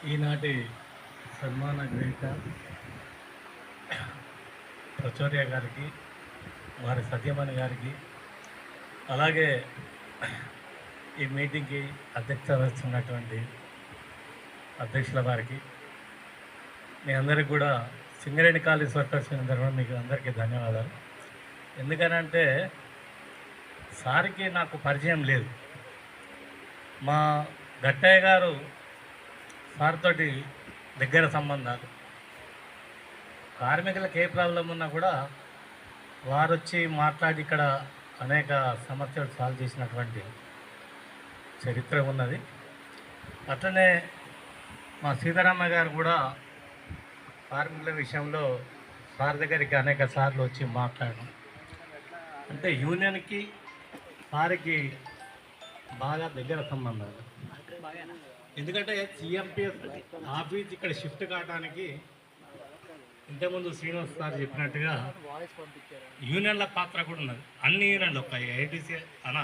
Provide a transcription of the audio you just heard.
ఈనాటి సన్మాన గ్రహీత ప్రచోర్య గారికి, వారి సత్యమణి గారికి, అలాగే ఈ మీటింగ్కి అధ్యక్షత వహిస్తున్నటువంటి అధ్యక్షుల వారికి, మీ అందరికి కూడా సింగరేణి కాలేజ్ వర్కర్స్ తరఫున మీకు అందరికీ ధన్యవాదాలు. ఎందుకనంటే సార్కి నాకు పరిచయం లేదు. మా గట్టయ్య గారు సార్ తోటి దగ్గర సంబంధాలు. కార్మికులకు ఏ ప్రాబ్లం ఉన్నా కూడా వారు వచ్చి మాట్లాడి ఇక్కడ అనేక సమస్యలు సాల్వ్ చేసినటువంటి చరిత్ర ఉన్నది. అట్లనే మా సీతారామ గారు కూడా కార్మికుల విషయంలో సార్ దగ్గరికి అనేక సార్లు వచ్చి మాట్లాడడం, అంటే యూనియన్కి సార్కి బాగా దగ్గర సంబంధాలు. ఎందుకంటే సిఎంపిఎస్ ఆఫీస్ ఇక్కడ షిఫ్ట్ కావడానికి ఇంతకుముందు శ్రీనివాస్ సార్ చెప్పినట్టుగా యూనియన్ల పాత్ర కూడా ఉన్నది. అన్ని యూనియన్లు ఒక ఐటీసీ అన్న